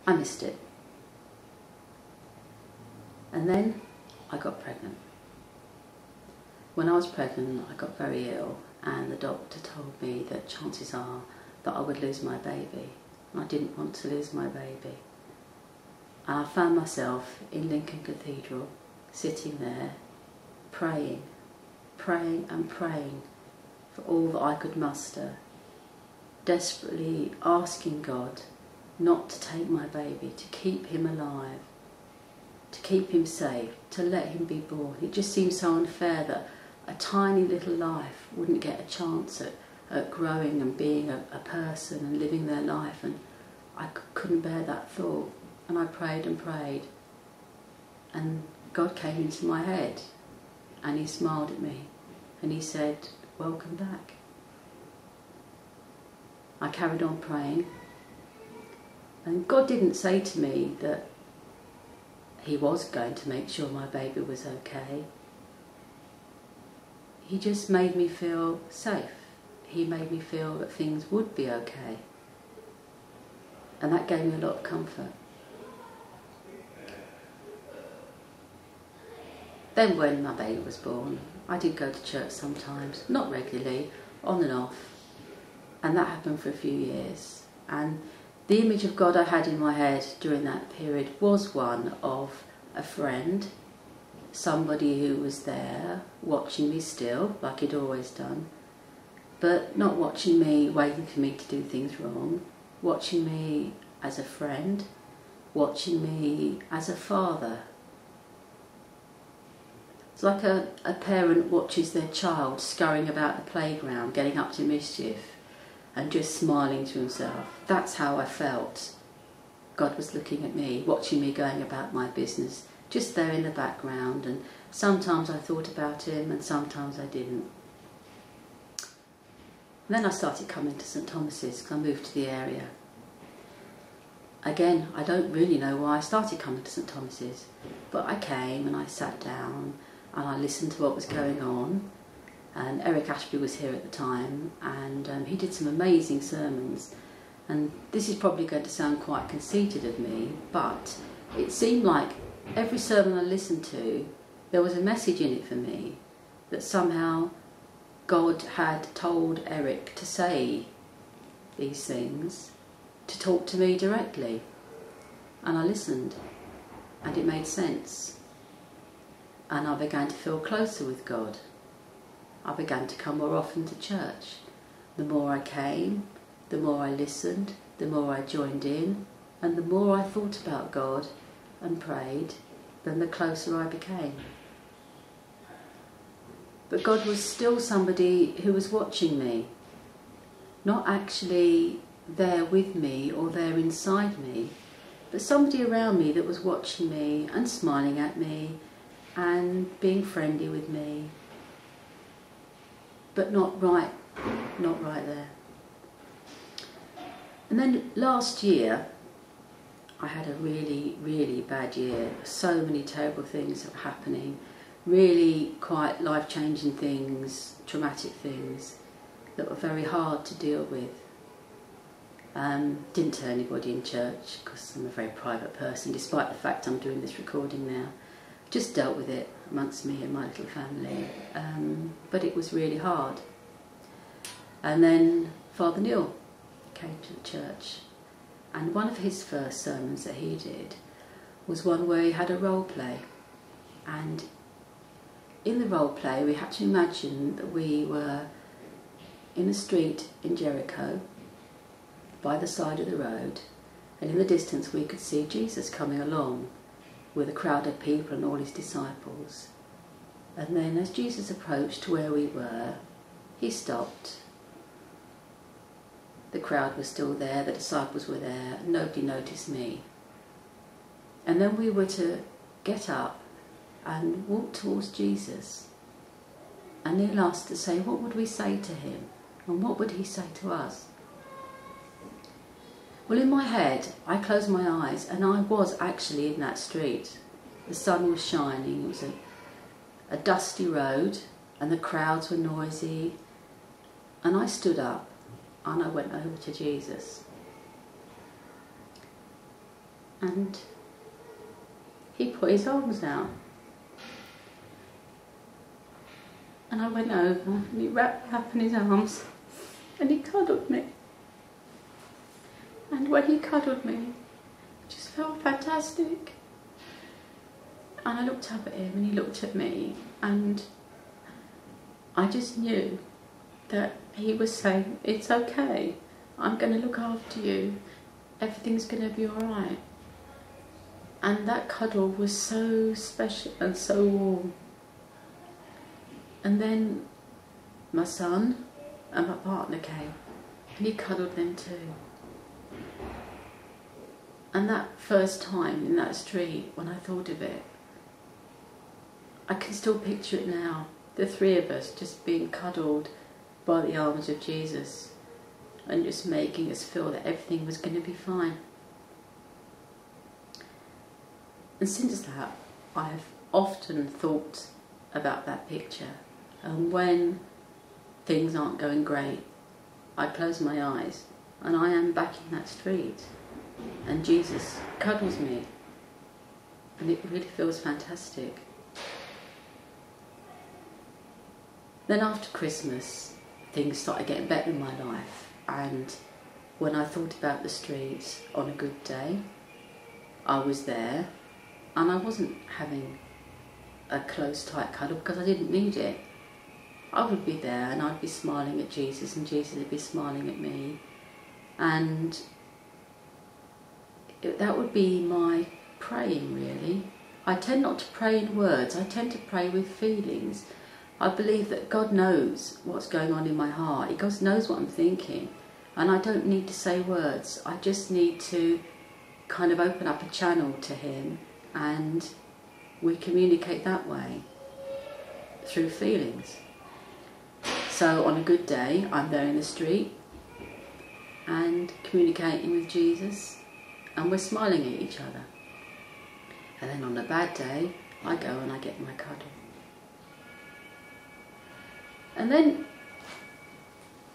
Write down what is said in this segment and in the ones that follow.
I missed it. And then I got pregnant. When I was pregnant, I got very ill, and the doctor told me that chances are that I would lose my baby. I didn't want to lose my baby. And I found myself in Lincoln Cathedral, sitting there, praying and praying for all that I could muster, desperately asking God not to take my baby, to keep him alive, to keep him safe, to let him be born. It just seemed so unfair that a tiny little life wouldn't get a chance at growing and being a person and living their life, and I couldn't bear that thought. And I prayed and prayed, and God came into my head and he smiled at me and he said, "Welcome back." I carried on praying, and God didn't say to me that he was going to make sure my baby was okay. He just made me feel safe. He made me feel that things would be okay. And that gave me a lot of comfort. Then when my baby was born, I did go to church sometimes, not regularly, on and off. And that happened for a few years. And the image of God I had in my head during that period was one of a friend, somebody who was there watching me still, like he'd always done, but not watching me, waiting for me to do things wrong, watching me as a friend, watching me as a father. It's like a parent watches their child scurrying about the playground, getting up to mischief, and just smiling to himself. That's how I felt. God was looking at me, watching me going about my business, just there in the background, and sometimes I thought about him and sometimes I didn't. And then I started coming to St Thomas's because I moved to the area. Again, I don't really know why I started coming to St Thomas's, but I came and I sat down and I listened to what was going on. And Eric Ashby was here at the time, and he did some amazing sermons. And this is probably going to sound quite conceited of me, but it seemed like every sermon I listened to, there was a message in it for me, that somehow God had told Eric to say these things, to talk to me directly. And I listened, and it made sense. And I began to feel closer with God. I began to come more often to church. The more I came, the more I listened, the more I joined in, and the more I thought about God and prayed, then the closer I became. But God was still somebody who was watching me, not actually there with me or there inside me, but somebody around me that was watching me and smiling at me and being friendly with me, but not right there. And then last year, I had a really, really bad year. So many terrible things were happening, really quite life-changing things, traumatic things that were very hard to deal with. Didn't tell anybody in church because I'm a very private person, despite the fact I'm doing this recording now. Just dealt with it amongst me and my little family, but it was really hard. And then Father Neil came to the church, and one of his first sermons that he did was one where he had a role play, and in the role play we had to imagine that we were in a street in Jericho by the side of the road, and in the distance we could see Jesus coming along with a crowd of people and all his disciples. And then as Jesus approached to where we were, he stopped. The crowd was still there, the disciples were there, and nobody noticed me. And then we were to get up and walk towards Jesus. And Neil asked to say, what would we say to him? And what would he say to us? Well, in my head, I closed my eyes and I was actually in that street. The sun was shining, it was a dusty road and the crowds were noisy. And I stood up and I went over to Jesus. and he put his arms out. And I went over and he wrapped me up in his arms and he cuddled me. And when he cuddled me, it just felt fantastic. And I looked up at him and he looked at me, and I just knew that he was saying, it's okay, I'm going to look after you, everything's going to be alright. And that cuddle was so special and so warm. And then my son and my partner came and he cuddled them too. And that first time in that street, when I thought of it, I can still picture it now. The three of us just being cuddled by the arms of Jesus and just making us feel that everything was going to be fine. And since that, I've often thought about that picture. And when things aren't going great, I close my eyes and I am back in that street and Jesus cuddles me, and it really feels fantastic. Then after Christmas, things started getting better in my life, and when I thought about the streets on a good day, I was there, and I wasn't having a close, tight cuddle because I didn't need it. I would be there and I'd be smiling at Jesus and Jesus would be smiling at me, and that would be my praying, really. I tend not to pray in words, I tend to pray with feelings. I believe that God knows what's going on in my heart. He knows what I'm thinking, and I don't need to say words. I just need to kind of open up a channel to him, and we communicate that way, through feelings. So on a good day, I'm there in the street and communicating with Jesus, and we're smiling at each other. And then on a bad day, I go and I get my cuddle. And then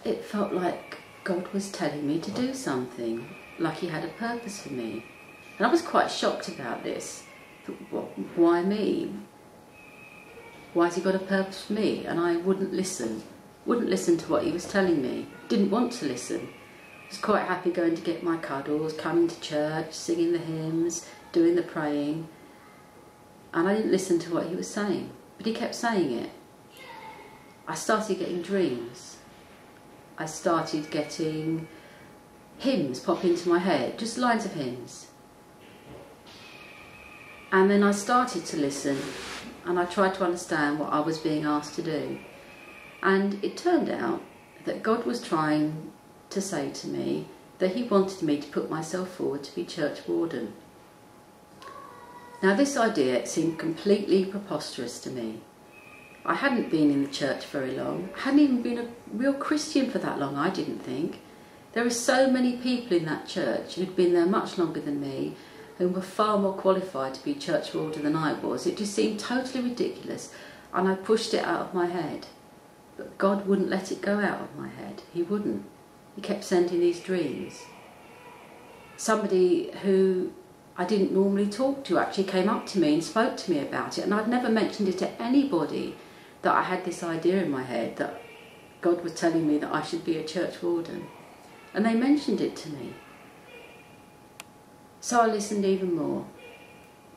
it felt like God was telling me to do something, like he had a purpose for me. And I was quite shocked about this. Why me? Why has he got a purpose for me? And I wouldn't listen to what he was telling me, didn't want to listen. I was quite happy going to get my cuddles, coming to church, singing the hymns, doing the praying, and I didn't listen to what he was saying, but he kept saying it. I started getting dreams. I started getting hymns pop into my head, just lines of hymns. And then I started to listen, and I tried to understand what I was being asked to do. And it turned out that God was trying to say to me that he wanted me to put myself forward to be church warden. Now this idea seemed completely preposterous to me. I hadn't been in the church very long. I hadn't even been a real Christian for that long, I didn't think. There were so many people in that church who'd been there much longer than me, who were far more qualified to be church warden than I was. It just seemed totally ridiculous, and I pushed it out of my head. But God wouldn't let it go out of my head. He wouldn't. He kept sending these dreams. Somebody who I didn't normally talk to actually came up to me and spoke to me about it, and I'd never mentioned it to anybody that I had this idea in my head that God was telling me that I should be a church warden. And they mentioned it to me. So I listened even more,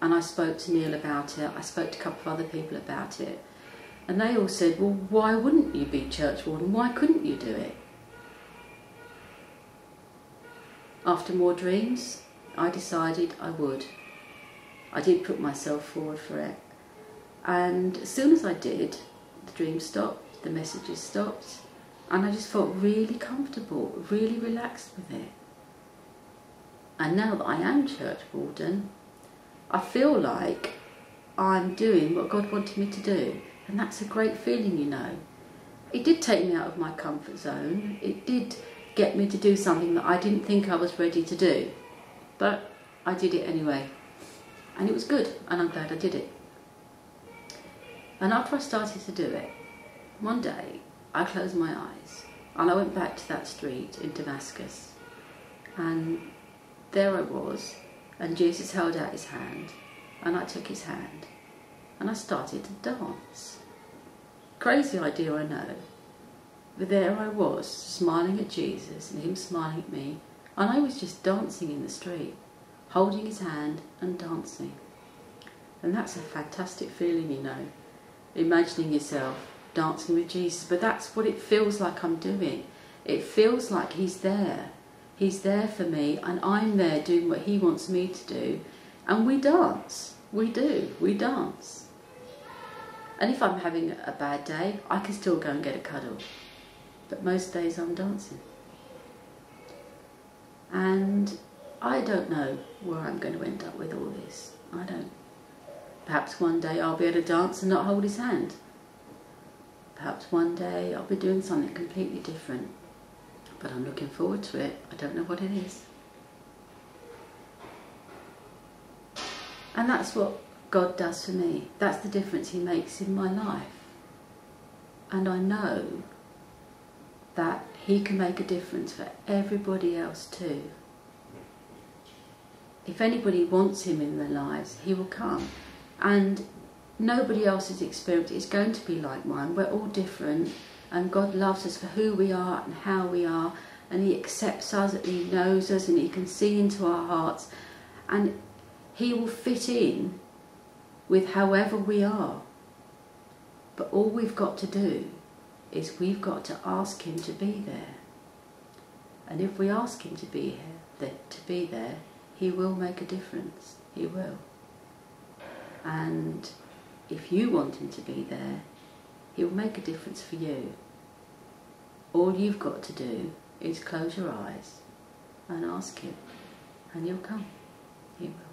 and I spoke to Neil about it. I spoke to a couple of other people about it, and they all said, well, why wouldn't you be church warden? Why couldn't you do it? After more dreams, I decided I would. I did put myself forward for it, and as soon as I did, the dreams stopped, the messages stopped, and I just felt really comfortable, really relaxed with it. And now that I am church warden, I feel like I'm doing what God wanted me to do, and that's a great feeling, you know. It did take me out of my comfort zone. It did get me to do something that I didn't think I was ready to do, but I did it anyway, and it was good, and I'm glad I did it. And after I started to do it, one day I closed my eyes and I went back to that street in Damascus, and there I was, And Jesus held out his hand, and I took his hand, and I started to dance. Crazy idea, I know. But there I was, smiling at Jesus and him smiling at me, and I was just dancing in the street, holding his hand and dancing. And that's a fantastic feeling, you know, imagining yourself dancing with Jesus. But that's what it feels like I'm doing. It feels like he's there. He's there for me, and I'm there doing what he wants me to do. And we dance. We do. We dance. And if I'm having a bad day, I can still go and get a cuddle. But most days I'm dancing. And I don't know where I'm going to end up with all this. I don't. Perhaps one day I'll be able to dance and not hold his hand. Perhaps one day I'll be doing something completely different. But I'm looking forward to it. I don't know what it is. And that's what God does for me. That's the difference he makes in my life. And I know that he can make a difference for everybody else too. If anybody wants him in their lives, he will come. And nobody else's experience is going to be like mine. We're all different, and God loves us for who we are and how we are, and he accepts us, and he knows us, and he can see into our hearts, and he will fit in with however we are. But all we've got to do is we've got to ask him to be there. And if we ask him to be there, he will make a difference. He will. And if you want him to be there, he will make a difference for you. All you've got to do is close your eyes and ask him, and he'll come. He will.